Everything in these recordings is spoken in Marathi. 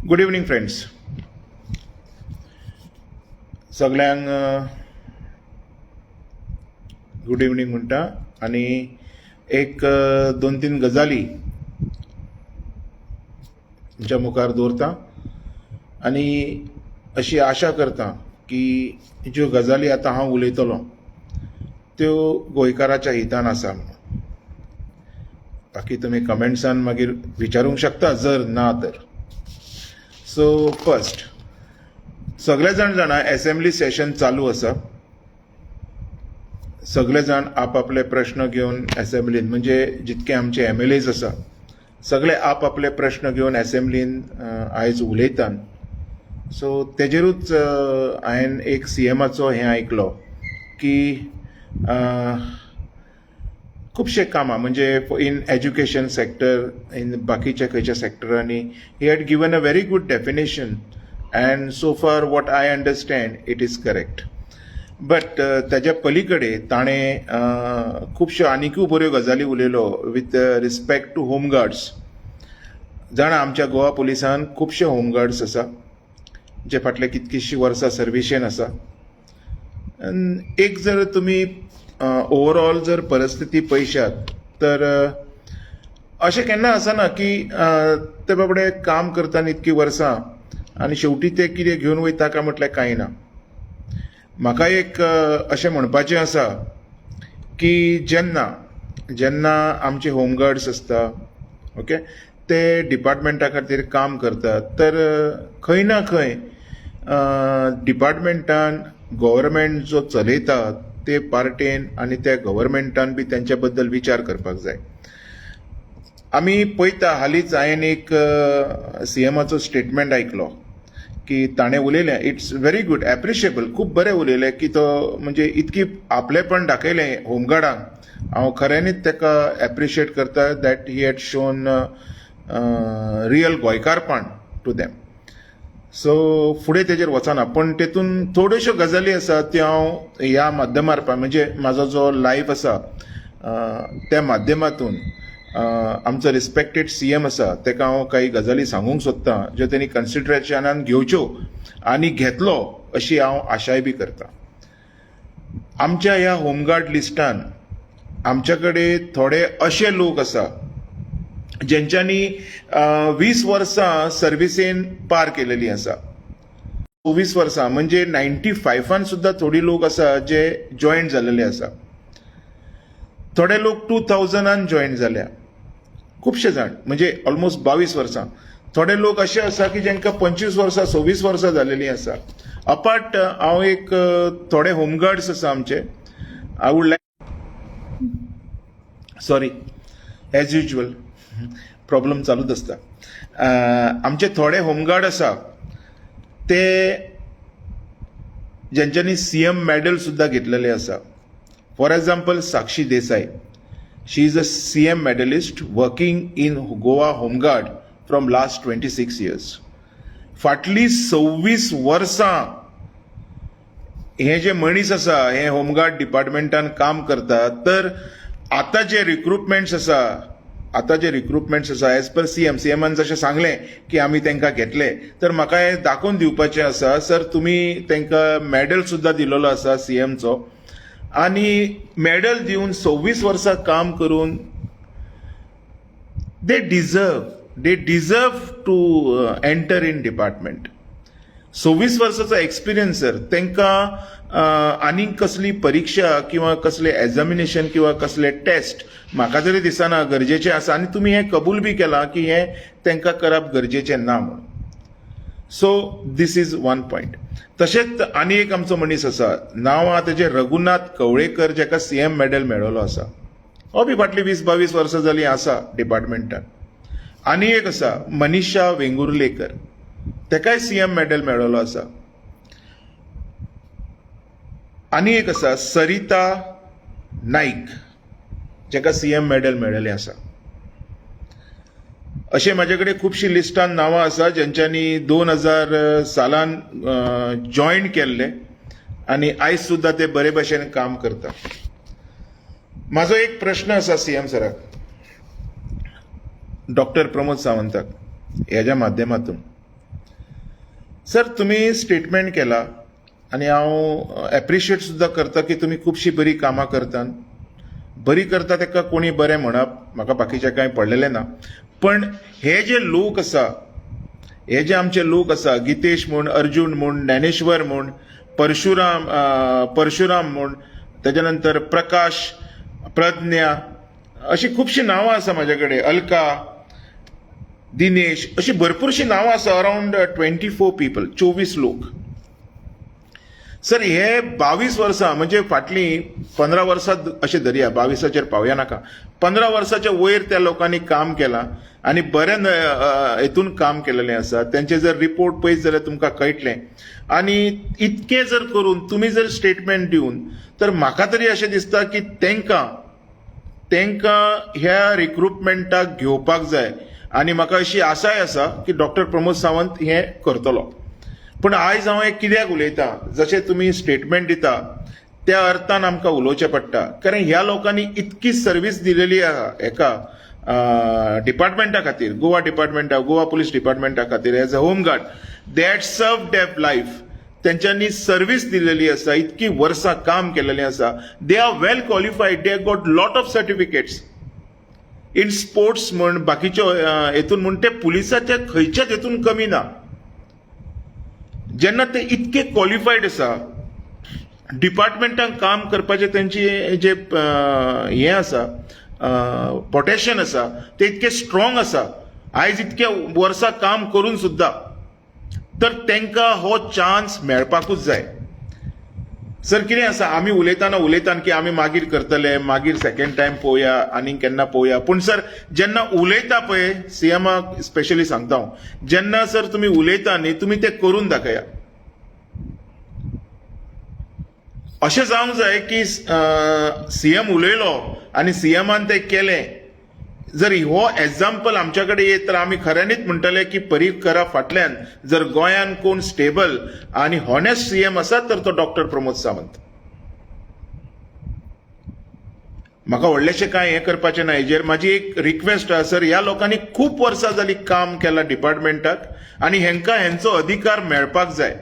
Good evening friends. सगळ्यांक गुड इवनिंग म्हणटा आणि एक दोन तीन गजाली तुमच्या मुखार दवरता आणि अशी आशा करता की ज्यो गजाली आतां हांव उलयतलों त्यो गोंयकाराच्या हितान आसा. बाकी तुमी कमेंट्सान मागीर विचारूंक शकता जर ना तर. सो फर्स्ट, सगळे जाणा असेंब्ली सेशन चालू आसा. सगळे जाण आपापले प्रश्न घेवन असेंब्लीन म्हणजे जितके आमचे MLAs आसा सगळे आपापले प्रश्न घेवन असेंब्लीन आयज उलयतात. सो तेजेरूच हांवें एक CMाचो हें आयकलो की खुबशे कामां म्हणजे इन एज्युकेशन सेक्टर, इन बाकीच्या खंयच्या सेक्टरांनी he had given a very good definition and so far what I understand it is correct. But ताच्या पलीकडे ताणें खुबश्यो आनिकूय बऱ्यो गजाली उलयलो विथ रिस्पेक्ट टू होमगार्ड्स. जाणा आमच्या गोवा पुलिसान खुबशे होमगार्ड्स आसा जे फाटले कितकीशीं वर्सां सर्विसेन आसा. एक जर तुमी ओवरऑल जर परिस्थिती पळयशात तर अशें केन्ना आसना की ते बाबडे काम करता इतकीं वर्सां आनी शेवटी ते कितें घेवन वयता काय म्हटल्यार कांय ना. म्हाका एक अशें म्हणपाचें आसा की जेन्ना आमचे होमगार्ड्स आसता ओके ते डिपार्टमेंटा खातीर काम करतात तर खंय ना खंय डिपार्टमेंटान गव्हर्मेंट जो चलयता ते पार्टेन आनी त्या गव्हर्मेंटान बी तेंच्या बद्दल विचार करपाक जाय. आमी पळयता हालींच हांवें एक CMाचो स्टेटमेंट आयकलो की ताणें उलयलें इट्स व्हेरी गुड एप्रिशिएबल, खूब बरें उलयलें की तो म्हणजे इतकी आपलेपण दाखयलें होमगार्डांक. हांव खऱ्यांनीच ताका एप्रिशिएट करता that he had shown real गोंयकारपण टू देम. सो फुडें तेजेर वचना पण तेतून थोड्योश्यो गजाली आसा त्यो हांव ह्या माध्यमार म्हणजे म्हाजो जो लायव्ह आसा त्या माध्यमातून आमचो रिस्पेक्टेड CM आसा तेका हांव काही गजाली सांगूंक सोदतां ज्यो तेणी कन्सिडरेशनान घेवच्यो आनी घेतलो अशी हांव आशाय बी करतां. आमच्या ह्या होमगार्ड लिस्टान आमच्या कडेन थोडे अशे लोक आसा जेंच्यांनी 20 वर्सां सर्विसेन पार केलेली आसा. 24 वर्सां म्हणजे 95 सुद्धा थोडी लोक आसा जे जॉईन जालेले आसा. थोडे लोक 2000 जॉईन जाल्या, खुबशे जाण म्हणजे ऑलमोस्ट 22 वर्सां. थोडे लोक असे आसा की जेंकां 25 वर्सां 26 वर्सां जालेली आसा. अपार्ट हांव एक थोडे होमगार्ड्स आसा आमचे. I would like sorry as usual problem चालूच आसता. आमचे थोडे होमगार्ड आसा ते जेंच्यांनी CM मेडल सुद्धा घेतलेले आसा. For example Sakshi Desai, she is a CM medalist working in Goa home guard from last 26 years. फाटली 26 वर्सां हे जे मनीस आसा हे होमगार्ड डिपार्टमेंटान काम करतात. तर आता जे रिक्रुटमेंट्स आसा एज पर CMन जशें सांगलें की आमी तांकां घेतले तर म्हाका हें दाखोवन दिवपाचें आसा सर तुमी तांकां मेडल सुद्दां दिलेलो आसा CMचो आनी मेडल दिवन 26 वर्सां काम करून they deserve to enter in department. 26 वर्सांचो एक्सपिरियन्स सर तांकां आनीक कसली परीक्षा किंवा कसले एग्जामिनेशन किंवा कसले टेस्ट म्हाका तरी दिसना गरजेचे आसा आनी तुमी हें कबूल बी केलां की हें तांकां करप गरजेचें ना म्हणून. So this is one point. तशेंच आनी एक आमचो मनीस आसा, नांव आहा तेजें रघुनाथ कवळेकर, जेका CM मेडल मेळ्ळो आसा. हो बी फाटली 20-22 वर्सां जालीं आसा डिपार्टमेंटान. आनी एक आसा मनीषा वेंगुर्लेकर, तेकाय CM मेडल मेळ्ळो आसा. आनी एक आसा सरिता नाईक, जेका CM मेडल मेळ्ळेलें आसा. अशें म्हाजे कडेन खुबशीं लिस्टान नांवां आसा जेंच्यांनी 2000 सालान जॉयन केल्ले आनी आयज सुद्धा ते बरे भशेन काम करता. म्हाजो एक प्रश्न आसा CM सराक, डॉक्टर प्रमोद सावंताक हेच्या माध्यमातून. सर तुम्ही स्टेटमेंट केला आणि हांव एप्रिशिएट सुद्दां करता की तुम्ही खुबशी बरी कामां करतात. बरी करता ताका कोणी बरें म्हणप म्हाका बाकीचें कांय पडलेलें ना. पण हे जे लोक आसा, हे जे आमचे लोक आसा, गितेश म्हूण, अर्जुन म्हूण, ज्ञानेश्वर म्हूण, परशुराम म्हूण, तेज्या नंतर प्रकाश, प्रज्ञा, अशी खुबशीं नांवां आसा म्हाजे कडेन, अलका, दिनेश, अशी भरपूरशीं नांवां आसा. अरावंड 24 पीपल, 24 लोक. सर हे 22 वर्सां म्हणजे फाटलीं 15 वर्सां अशें धरया, 22 पावया नाका, 15 वर्साच्या वयर त्या लोकांनी काम केलां आनी बऱ्या हेतून काम केलेलें आसा. तेंचे जर रिपोर्ट पळयत जाल्यार तुमकां कळटलें. आनी इतकें जर करून तुमी जर स्टेटमेंट दिवन, तर म्हाका तरी अशें दिसता की तेंकां ह्या रिक्रुटमेंटाक घेवपाक जाय. आनी म्हाका अशी आसाय आसा की डॉक्टर प्रमोद सावंत हें करतलो. पण आयज हांव एक कित्याक उलयतां, जशें तुमी स्टेटमेंट दिता त्या अर्थान आमकां उलोवचें पडटा. कारण ह्या लोकांनी इतकी सर्वीस दिलेली आहा एका डिपार्टमेंटा खातीर, गोवा पुलीस डिपार्टमेंटा खातीर as a home guard, they had served their life. तेंच्यांनी सर्वीस दिलेली आसा, इतकी वर्सां काम केलेलें आसा. They are well qualified, they have got lot of certificates in sports म्हण, बाकीच्यो हेतून म्हण. ते पुलिसाच्या खंयच्याच हेतून कमी ना. जेन्ना ते इतके क्वॉलिफायड आसा, डिपार्टमेंटान काम करपाचें तेंची जे हें आसा, पोटेंशन आसा, ते इतके स्ट्रॉंग आसा. आयज इतके वर्सां काम करून सुद्दां, तर तेंकां हो चान्स मेळपाकूच जाय. सर कितें आसा, आमी उलयताना की आमी मागीर करतले, मागीर सेकंड टायम पळोवया, आनी केन्ना पळोवया. पूण सर जेन्ना उलयता पळय, सीएमाक स्पेशली सांगता हांव, जेन्ना सर तुमी उलयता न्ही, तुमी ते करून दाखया. अशें जावंक जाय की सीएम उलयलो आनी सीएमान तें केलें. जर हो एग्जाम्पल आमच्या कडेन येत, तर आमी खऱ्यांनीच म्हणटले की पर्रीकरा फाटल्यान जर गोंयान कोण स्टेबल आनी हॉनेस्ट सीएम आसा, तर तो डॉक्टर प्रमोद सावंत. म्हाका व्हडलेशें कांय हें करपाचें ना. हेजेर म्हाजी एक रिक्वेस्ट आसा. सर ह्या लोकांनी खूब वर्सां जालीं काम केलां डिपार्टमेंटाक, आनी हेंकां हेंचो अधिकार मेळपाक जाय.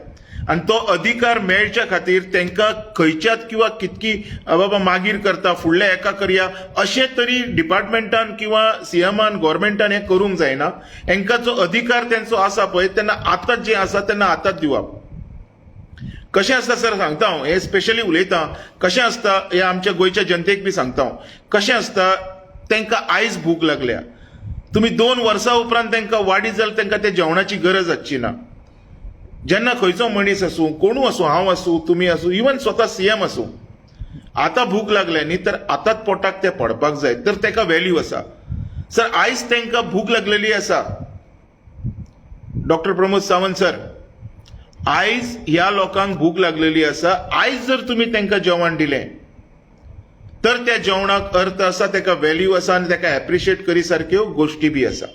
आनी तो अधिकार मेळच्या खातीर तेंकां खंयच्याच किंवा कितकी बाबा मागीर करता, फुडल्या हेका करया, अशें तरी डिपार्टमेंटान किंवा सीएमान, गव्हर्मेंटान हें करूंक जायना. हेंकां जो अधिकार तेंचो आसा पळय, तेन्ना आतांच जें आसा तेन्ना आतांच दिवप. कशें आसता सर सांगता हांव, हें स्पेशली उलयतां, कशें आसता हें आमच्या गोंयच्या जनतेक बी सांगता हांव. कशें आसता, तेंकां आयज भूक लागल्या, तुमी 2 वर्सां उपरांत तेंकां वाडीत जाल्यार तेंकां ते जेवणाची गरज आसची ना. जेन्ना खंयचो मनीस आसूं, कोणूय आसूं, हांव आसूं, तुमी आसूं, इवन स्वता सीएम आसूं, आतां भूक लागल्या न्ही, तर आतांच पोटाक ते पडपाक जाय, तर तेका व्हॅल्यू आसा. सर आयज तेंकां भूक लागलेली आसा. डॉक्टर प्रमोद सावंत सर, आयज ह्या लोकांक भूक लागलेली आसा. आयज जर तुमी तेंकां जेवण दिलें, तर त्या जेवणाक अर्थ आसा, तेका व्हॅल्यू आसा, आनी तेका एप्रिशिएट करी सारक्यो गोश्टी बी आसा.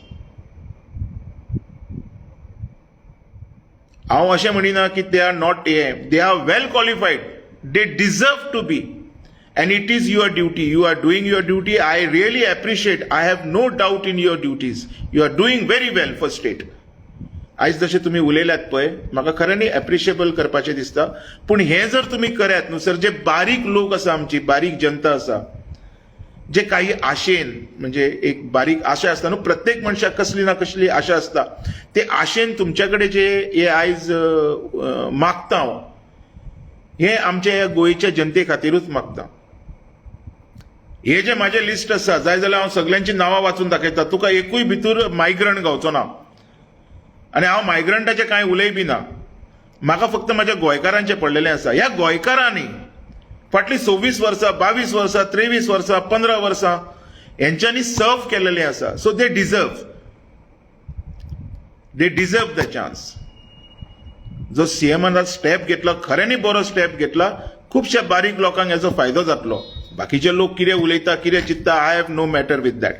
हांव अशें म्हणिना की they are not they are well qualified, they deserve to be, and it is your duty. You are doing your duty. I really appreciate. I have no doubt in your duties. You are doing very well for state. आयज जशें तुमी उलयल्यात पळय, म्हाका खऱ्यांनी एप्रिशिएबल करपाचें दिसता. पूण हें जर तुमी करात न्हू सर, जे बारीक लोक आसा, आमची बारीक जनता आसा, जे काही आशेन, म्हणजे एक बारीक आशा आसता न्हू, प्रत्येक मनशाक कसली ना कसली आशा आसता, ते आशेन तुमच्या कडेन जे हे आयज मागता हांव, हें आमच्या ह्या गोंयच्या जनते खातीरूच मागता. हे जे म्हाजे लिस्ट आसा, जाय जाल्यार हांव सगळ्यांची नांवां वाचून दाखयता. तुका एकूय भितर मायग्रंट गावचो ना, आनी हांव मायग्रंटाचें कांय उलय बी ना. म्हाका फक्त म्हाज्या गोंयकारांचें पडलेलें आसा. ह्या गोंयकारांनी फाटलीं 26 वर्सां, 22 वर्सां, 23 वर्सां, 15 वर्सां हेंच्यांनी सर्व केलेलें आसा. So they deserve the chance. जो सीएमान स्टेप घेतला, खऱ्यांनी बरो स्टेप घेतला. खुबशा बारीक लोकांक हेचो फायदो जातलो. बाकीचे लोक कितें उलयता, कितें चिंतता, I have no matter with that.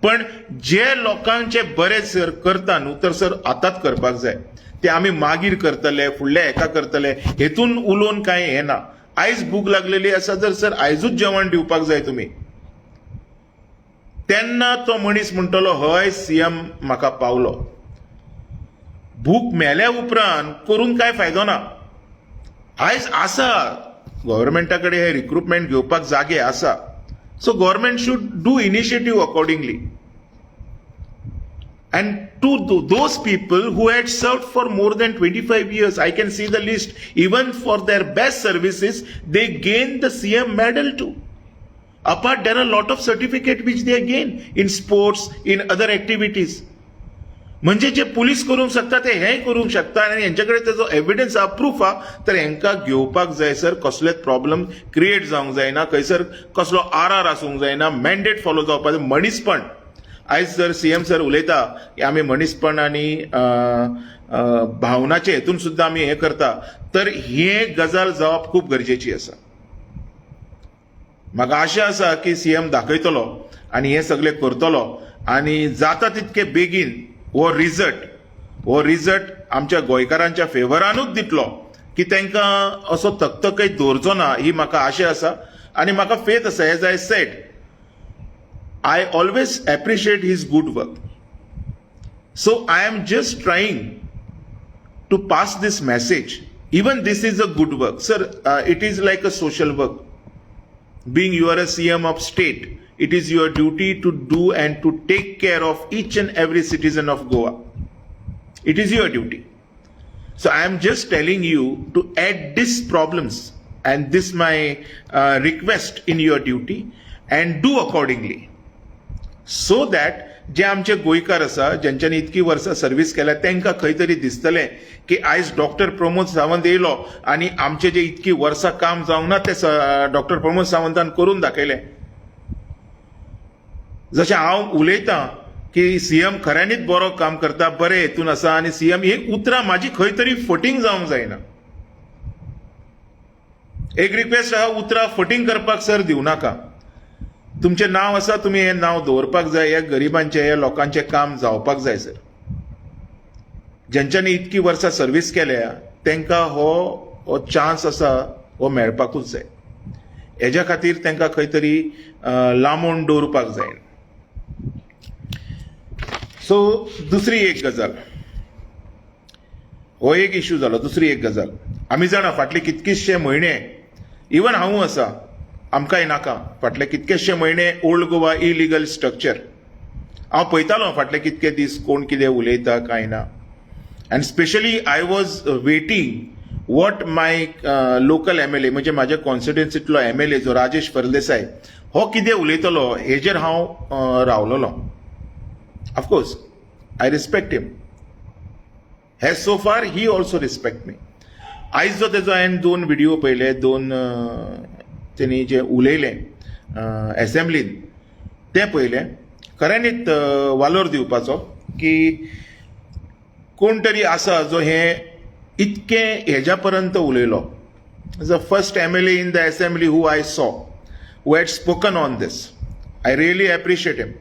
पण जे लोकांचे बरे सर करता न्हू, तर सर आतांच करपाक जाय. ते आमी मागीर करतले, फुडल्या हेका करतले, हेतून उलोवन कांय हें ना. आयज भूक लागलेली आसा, जर सर आयजूच जेवण दिवपाक जाय तुमी, तेन्ना तो मनीस म्हणटलो हय सीएम म्हाका पावलो. भूक मेल्या उपरांत करून काय फायदो ना. आयज आसा गव्हर्मेंटा कडेन हे रिक्रुटमेंट घेवपाक जागे आसा. So government should do initiative accordingly. And to those people who had served for more than 25 years, I can see the list. Even for their best services, they gained the CM medal too. Apart, there are a lot of certificates which they gain in sports, in other activities. म्हणजे जे पुलीस करूंक शकता ते हेय करूंक शकता आणि यांच्याकडे त्याचो एव्हिडन्स हा प्रूफ हा तर हांकां घेवपाक जायसर कसलेच प्रॉब्लेम क्रिएट जावंक जायना. खंयसर कसलो आर आसूंक जायना. मॅन्डेट फॉलो जावपाचें. मनीसपण आयज जर सीएम सर उलयता की आमी मनीसपण आनी भावनाचे हेतून सुद्दां आमी हे करता तर हे गजाल जावप खूब गरजेची आसा. म्हाका आशा आसा की सीएम दाखयतलो आनी हे सगळे करतलो आनी जाता तितके बेगीन हो रिझल्ट आमच्या गोंयकारांच्या फेवरानूच दितलो की तांकां असो तकतकयत दवरचो ना ही म्हाका आशा आसा आनी म्हाका फेथ आसा. As I said, I always appreciate his good work. So I am just trying to pass this message. Even this is a good work. Sir, it is like a social work. Being you are a CM of state, it is your duty to do and to take care of each and every citizen of Goa. It is your duty. So I am just telling you to add these problems and this my request in your duty and do accordingly. So that जे आमचे गोंयकार आसा ज्यांच्यानी इतकी वर्सां सर्व्हिस केल्या तांकां खंय तरी दिसतलें की आयज डॉक्टर प्रमोद सावंत येयलो आनी आमचे जे इतकी वर्सां काम जावंक ना ते डॉक्टर प्रमोद सावंतान करून दाखयलें. जशें हांव उलयतां की सीएम खऱ्यांनीच बरो काम करता, बरे हेतून आसा आनी सीएम ही उतरां म्हाजी खंय तरी फटींग जावंक जायना. एक रिक्वेस्ट आहा, उतरां फटींग करपाक सर दिवं नाका. तुमचें नांव आसा, तुमी हें नांव दवरपाक जाय. ह्या गरिबांचें ह्या लोकांचें काम जावपाक जाय सर. ज्यांच्यांनी इतकी वर्सां सर्व्हिस केल्या तांकां हो चान्स आसा हो मेळपाकूच जाय. हेज्या खातीर तांकां खंय तरी लांबोवन दवरपाक जाय. सो दुसरी एक गजाल, हो एक इश्यू जालो. दुसरी एक गजाल, आमी जाणा फाटले कितकेशे म्हयने, इवन हांवूय आसा, आमकांय नाका, फाटले कितकेशे म्हयने ओल्ड गोवा इलिगल स्ट्रक्चर हांव पळयतालो फाटले कितके दीस कोण कितें उलयता काय ना. And specially I was waiting what my local MLA म्हणजे माझ्या कॉन्स्टिट्युएन्सींतलो एमएलए जो राजेश फळदेसाय हो कितें उलयतलो हेजेर हांव रावलोलो. Of course I respect him. Has so far he also respect मी. आयज जो तेजो हांवें 2 व्हिडिओ पळयले, 2 त्यांनी जे उलयलें एसेंब्लीन तें पळयलें. खऱ्यांनीच वालोर दिवपाचो की कोण तरी आसा जो हे इतके हेज्या पर्यंत उलयलो. The first MLA in the assembly who I saw who had spoken on this. I really appreciate him.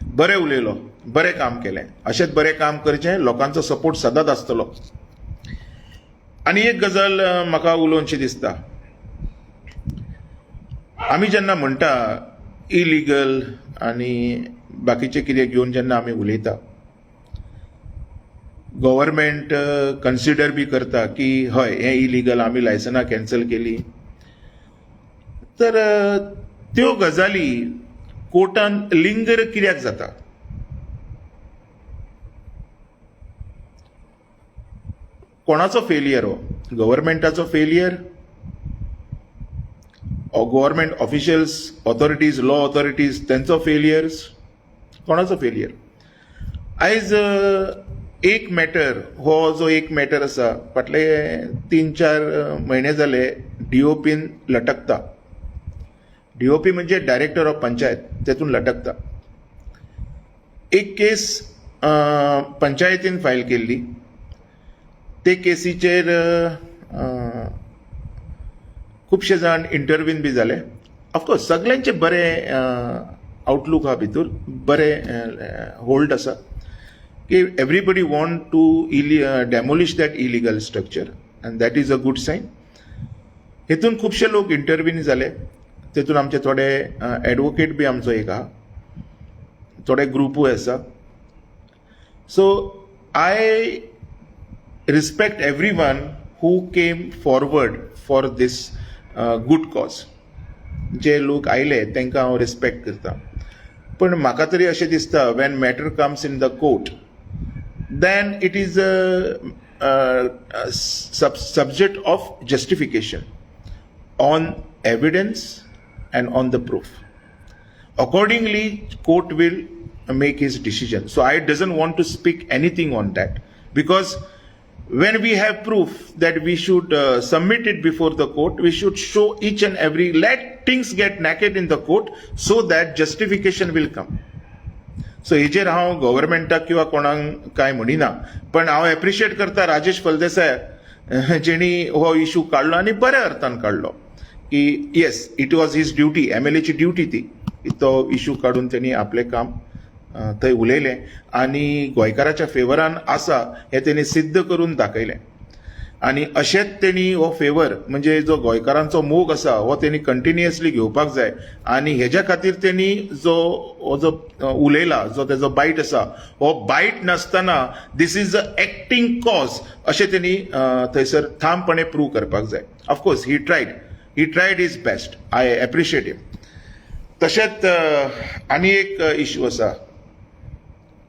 बरें उलयलो, बरें काम केलें. अशेंच बरें काम करचें, लोकांचो सपोर्ट सदांच आसतलो. आनी एक गजाल म्हाका उलोवची दिसता. आमी जेन्ना म्हणटा इलिगल आनी बाकीचे कितें घेवन जेन्ना आमी उलयता, गव्हर्मेंट कन्सिडर बी करता की हय हें इलिगल, आमी लायसनां कॅन्सल केली. तर त्यो गजाली कोर्टान लिंगर कित्याक जाता? कोणाचो फेलियर हो? गव्हर्मेंटाचो failure? Government officials, authorities, law authorities त्यांचो फेलियर्स? कोणाचो फेलियर? आयज एक मॅटर, हो जो एक मॅटर आसा फाटले 3-4 म्हयने जाले डीओपीन लटकता. डीओपी म्हणजे डायरेक्टर ऑफ पंचायत, तेतून लटकता. एक केस पंचायतीन फायल केल्ली. ते केसीचेर खुबशे जाण इंटरव्यून बी जाले. ऑफकोर्स सगळ्यांचे बरे आउटलूक हा भितर, बरे होल्ड आसा की everybody want to demolish that illegal structure and that is a good sign. हेतून खुबशे लोक इंटरव्यून जाले. तेतून आमचे थोडे एडवोकेट बी आमचो एक आहा, थोडे ग्रुपूय आसा. So I respect everyone who came forward for this good cause. जे लोक आयले तांकां हांव रिस्पेक्ट करता, पण म्हाका तरी अशें दिसता when matter comes in the court, then it is a subject of justification on evidence and on the proof. Accordingly, court will make his decision. So I doesn't want to speak anything on that, because when we have proof that we should submit it before the court, we should show each and every, let things get naked in the court so that justification will come. So हेजेर हांव गव्हर्मेंटाक किंवा कोणाक कांय म्हणिना, पण हांव एप्रिशिएट करता राजेश फळदेसाय जेणी हो इशू काडलो आनी बऱ्या अर्थान काडलो, की yes it was his duty, MLAची ड्युटी ती, तो इशू काडून त्यांनी आपलें काम थंय उलयलें आनी गोंयकाराच्या फेवरान आसा हें तेणी सिद्ध करून दाखयलें. आनी अशेंच तेणी हो फेवर म्हणजे जो गोंयकारांचो मोग आसा हो तेणी कंटिन्युअसली घेवपाक जाय. आनी हेज्या खातीर तेणी हो जो उलयला, जो तेजो बायट आसा, हो बायट नासतना this is a acting cause अशें तेणी थंयसर ठामपणे प्रूव करपाक जाय. Of course he tried his best, I appreciate him. तशेंच आनी एक इशू आसा,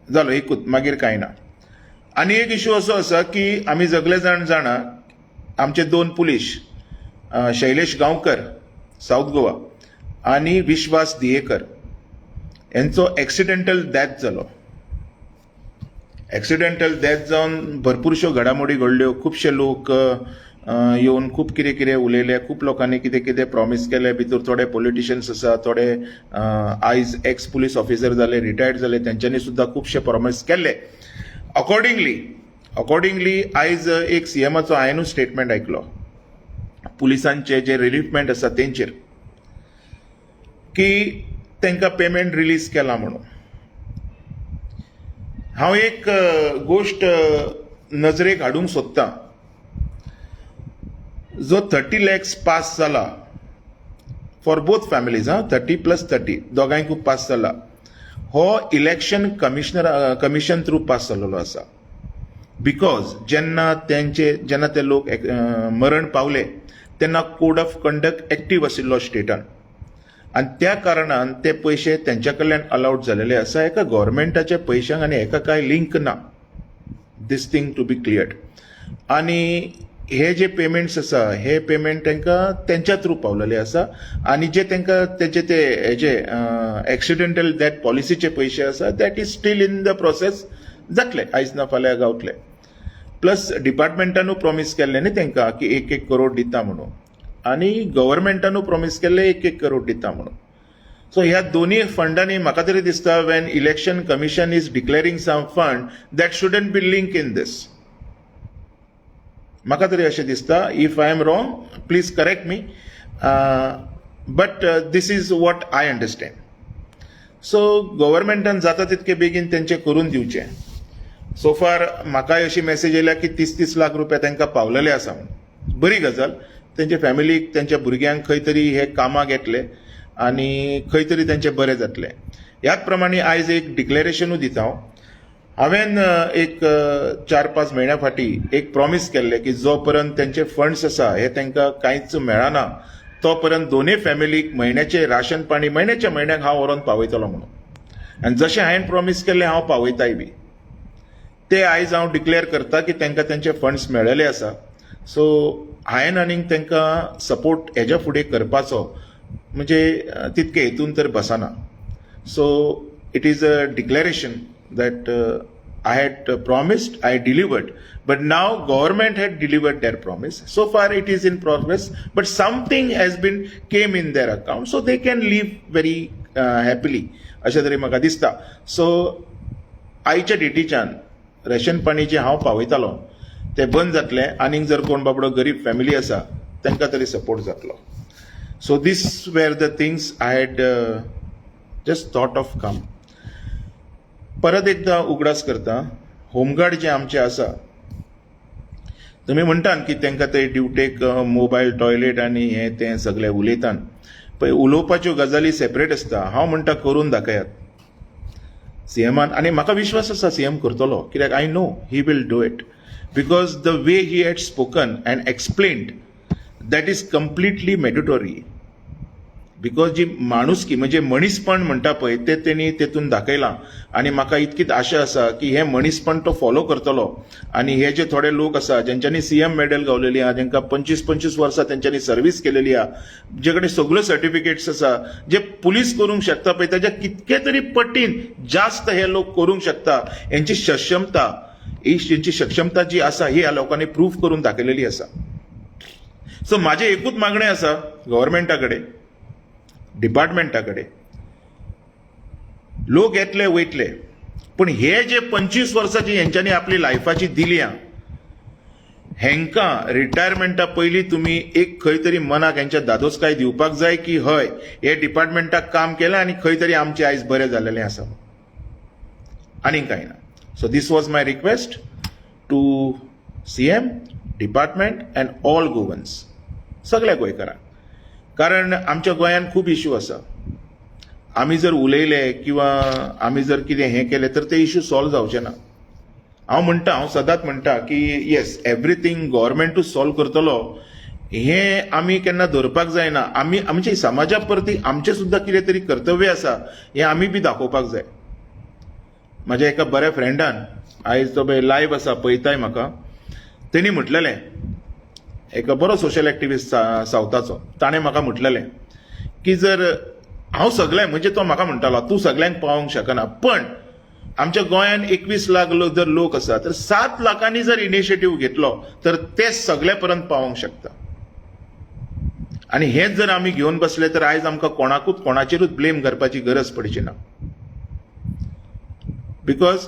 जालो एकूच, मागीर कांय ना. आनी एक इशू असो आसा की आमी सगळे जाण जाणा, आमचे 2 पुलीस शैलेश गांवकर साऊथ गोवा आनी विश्वास दियेकर यांचो एक्सिडेंटल डेथ जालो. एक्सिडेंटल डेथ जावन भरपूरश्यो घडामोडी घडल्यो, खुबशे लोक येवन खूब कितें कितें उलयले, खूब लोकांनी कितें कितें प्रॉमिस केले. भितर थोडे पॉलिटिशियन्स आसा, थोडे आयज एक्स पुलीस ऑफिसर जाले, रिटायर्ड जाले, तेंच्यांनी सुद्दां खुबशे प्रॉमिस केले. अकॉर्डिंगली आयज एक सीएमाचो हांवेंनूच स्टेटमेंट आयकलो पुलिसांचे जे रिलीफमेंट आसा तेंचेर, की तांकां पेमेंट रिलीज केला म्हणून. हांव एक गोश्ट नजरेक हाडूंक सोदतां. जो 30 lakhs पास जाला फॉर बोथ फॅमिलीज, 30+30 दोगांयकूय पास जाला, हो इलेक्शन कमिशन थ्रू पास जाल्लो आसा. बिकॉज जेन्ना ते लोक मरण पावले तेन्ना कोड ऑफ कंडक्ट एक्टीव आशिल्लो स्टेटान, आनी त्या कारणान ते पयशे तेंच्या कडल्यान अलाउड जालेले आसा. हेका गव्हर्मेंटाच्या पयशांक आनी हेका कांय लिंक ना. दिस थिंग टू बी क्लियर्ड. आनी हे जे पेमेंट्स आसा, हे पेमेंट तांकां तेंच्या थ्रू पावलेले आसा. आनी जे तांकां तेजे ते हेजे एक्सिडेंटल डेथ पॉलिसीचे पयशे आसा, that is steel in the process, जातले आयज ना फाल्यां गावतले. प्लस डिपार्टमेंटानूय प्रॉमीस केल्ले न्ही तांकां की 1-1 करोड दिता म्हणून, आनी गव्हर्मेंटानूय प्रॉमीस केल्ले 1-1 करोड दिता म्हणून. सो ह्या दोनी फंडांनी म्हाका तरी दिसता when election commission is declaring some fund that shouldn't be link in this. म्हाका तरी अशें दिसता. If I am wrong please correct me, but this is what I understand. So गव्हर्मेंटान जाता तितके बेगीन तेंचे करून दिवचे. सो फार म्हाकाय अशी मेसेज येयल्या की 30-30 लाख रुपया तांकां पावलेले आसा म्हणून. बरी गजाल. तेंचे फॅमिलीक, तेंच्या भुरग्यांक खंय तरी हे कामाक येतले आनी खंय तरी तेंचें बरें जातलें. ह्याच प्रमाणे आयज एक डिक्लेरेशनूय दिता हांवें एक 4-5 म्हयन्या फाटीं एक प्रॉमीस केल्लें की जो पर्यंत तेंचे फंड्स आसा हे तांकां कांयच मेळना तो पर्यंत दोनूय फॅमिलीक म्हयन्याचे राशन पाणी म्हयन्याच्या म्हयन्याक हांव व्हरोन पावयतलो म्हणून. आनी जशें हांवें प्रॉमीस केल्लें हांव पावयताय बी. ते आयज हांव डिक्लेअर करता की तांकां तेंचे फंड्स मेळ्ळेले आसा. सो हांवें आनीक तांकां सपोर्ट हेज्या फुडें करपाचो म्हणजे तितके हेतून तर बसना. So it is a declaration that I had promised, I delivered, but now government had delivered their promise. So far it is in progress, but something has been came in their account, so they can live very happily. अशें तरी म्हाका दिसता. सो आयच्या डेटीच्यान रेशन पाणी जे हांव पावयतालो ते बंद जातले. आनीक जर कोण बाबडो गरीब फॅमिली आसा तांकां तरी सपोर्ट जातलो. So this were the things I had just thought of come. परत एकदा उगडास करता. होमगार्ड जे आमचे आसा, तुमी म्हणटात की तांकां ते ड्युटेक मोबायल टॉयलेट आनी हे ते सगळे उलयतात. पळय, उलोवपाच्यो गजाली सेपरेट आसता. हांव म्हणटा करून दाखयात सीएमान. आनी म्हाका विश्वास आसा सीएम करतलो, कित्याक I know he will do it. because the way he had spoken and explained, that is completely mandatory. Because जी माणुसकी म्हणजे मनीसपण म्हणटा पळय ते तेणी तेतून दाखयलां आनी म्हाका इतकीच आशा आसा की हे मनीसपण तो फॉलो करतलो आनी हे जे थोडे लोक आसा ज्यांच्यांनी सीएम मेडल गावलेली आहा, जांकां 25-25 वर्सां तेंच्यांनी सर्व्हिस केलेली आहा, जे कडेन सगळ्यो सर्टिफिकेट्स आसा, जे पुलीस करूंक शकता पळय ताच्या कितके तरी पटीन जास्त हे लोक करूंक शकता. यांची सक्षमता यांची सक्षमता जी आसा ही ह्या लोकांनी प्रूव्ह करून दाखयलेली आसा. सो म्हाजें एकूच मागणें आसा गव्हर्मेंटा कडेन, डिपार्टमेंटा कडेन, लोक येतले वयतले पण हे जे 25 वर्सांची हेंच्यांनी आपली लायफाची दिल्या हेंकां रिटायरमेंटा पयलीं तुमी एक खंय तरी मनाक हेंच्या दादोसकाय दिवपाक जाय की हय हे डिपार्टमेंटाक काम केलें आनी खंय तरी आमचें आयज बरें जाल्लें आसा, आनीक कांय ना. So this was my request to CM, department and all Goans, सगळ्या गोंयकारांक. कारण आमच्या गोंयांत खूब इश्यू आसा. आमी जर उलयले किंवा आमी जर कितें हें केलें तर ते इश्यू सॉल्व जावचे ना. हांव सदांच म्हणटा की येस एवरीथींग गव्हर्मेंटूच सॉल्व करतलो हें आमी केन्ना धरपाक जायना. आमी आमच्या समाजा प्रती आमचें सुद्दां कितें तरी कर्तव्य आसा हें आमी बी दाखोवपाक जाय. म्हाज्या एका बऱ्या फ्रेंडान आयज तो लायव्ह आसा पळयताय म्हाका, तेणी म्हटलेलें, एक बरो सोशल एक्टिविस्ट सावथाचो, ताणें म्हाका म्हटलेलें की जर हांव सगळ्यांक म्हणजे तो म्हाका म्हणटालो तूं सगळ्यांक पावोवंक शकना पण आमच्या गोंयांत 21 लाख जर लोक आसा तर 7 लाखांनी जर इनिशिएटीव घेतलो तर ते सगळे पर्यंत पावोवंक शकता. आनी हेच जर आमी घेवन बसले तर आयज आमकां कोणाचेरूच ब्लेम करपाची गरज पडची ना. बिकॉज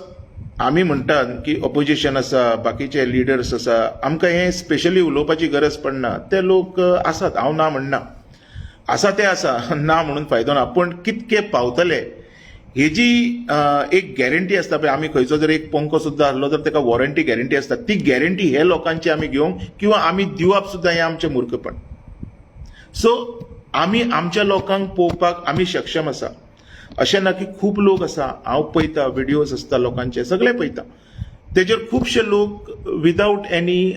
आमी म्हणटात की ऑपोजिशन आसा, बाकीचे लिडर्स आसा, आमकां हें स्पेशली उलोवपाची गरज पडना. ते लोक आसात, हांव ना म्हणना, आसा ते आसा, ना म्हणून फायदो ना. पण कितके पावतले हेजी एक गॅरंटी आसता पळय. आमी खंयचो जर एक पंखो सुद्दां आहलो तर ताका वॉरंटी गॅरंटी आसता. ती गॅरंटी हे लोकांची आमी घेवंक किंवा आमी दिवप सुद्दां हें आमचें मूर्खपण. सो आमी आमच्या लोकांक पळोवपाक आमी सक्षम आसा. अशें ना की खूब लोक आसा, हांव पळयता व्हिडिओज आसता लोकांचे, सगळे पळयता, तेजेर खुबशे लोक without any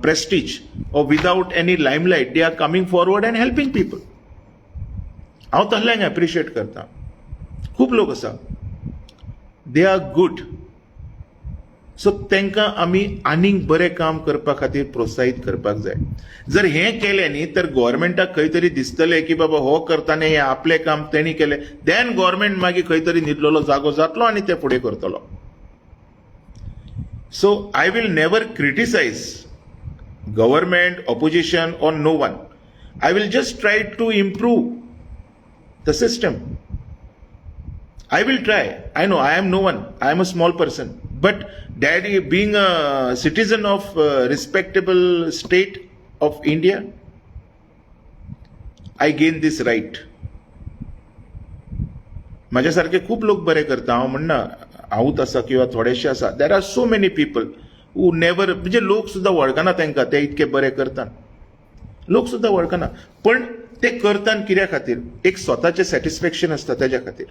Prestige or without any limelight they are coming forward and helping people. हांव तसल्यांक एप्रिशिएट करता. खूब लोक आसा, दे आर गुड. सो तांकां आमी आनीक बरें काम करपा खातीर प्रोत्साहीत करपाक जाय. जर हें केलें न्ही तर गव्हर्मेंटाक खंय तरी दिसतलें की बाबा हो करताना हें आपलें काम तेणी केलें, देन गव्हर्मेंट मागीर खंय तरी न्हिदलेलो जागो जातलो आनी ते फुडें करतलो. So I will never criticise government, opposition or no one. I will just try to improve the system. I will try. I know I am no one. I am a small person. But daddy, being a citizen of a respectable state of India, I gain this right. माझ्या सारखे खूप लोक बरे करता. हांव म्हणना हांवूच आसा किंवा थोडेशे आसा. There are so many people who never, म्हणजे लोक सुद्दां वळखना तांकां ते इतके बरे करतात. लोक सुद्दां वळखना पण ते करतात कित्या खातीर? एक स्वताचें सॅटिस्फॅक्शन आसता तेज्या खातीर.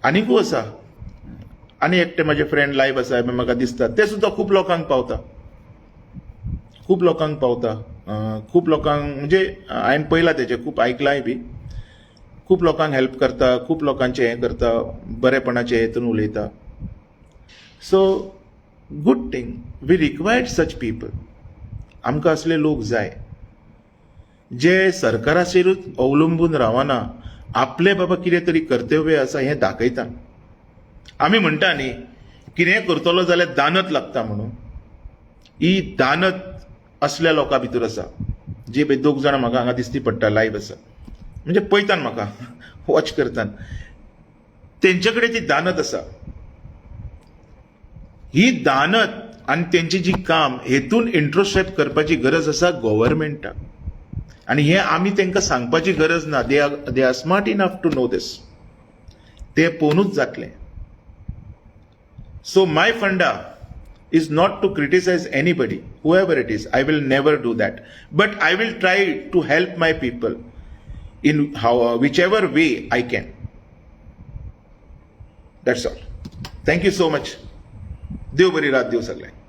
आनीकूय आसा, आनी एकटे म्हजे फ्रेंड लायव्ह आसा म्हाका दिसता ते सुद्दां खूब लोकांक पावता. खूब लोकांक म्हणजे हांवें पळयलां तेजे, खूब आयकलांय बी. खूब लोकांक हेल्प करता, खूब लोकांचें हें करता, बरेपणाचे हेतून उलयता. So good thing, we required such people. आमकां असले लोक जाय जे सरकाराचेरूच अवलंबून रावना, आपले बाबा कितें तरी कर्तव्य आसा हें दाखयता. आमी म्हणटा न्ही कितें करतलो जाल्यार दानत लागता म्हणून. ही दानत असल्या लोकां भितर आसा. जे 2 जाण म्हाका हांगा दिसती पडटा लायव्ह आसा, म्हणजे पळयतात म्हाका, वॉच करतात, तेंचे कडेन ती दानत आसा. ही दानत आनी तेंची जी काम हेतून इंट्रोस्पेक्ट करपाची गरज आसा गव्हर्मेंटाक. आनी हें आमी तांकां सांगपाची गरज ना. They are smart enough to know this. ते पळोवनूच जातलें. सो माय फंडा is not to criticize anybody, whoever it is. I will never do that. But I will try to help my people in whichever way I can. That's all. Thank you so much. देव बरी रात दिव सगळ्यांक.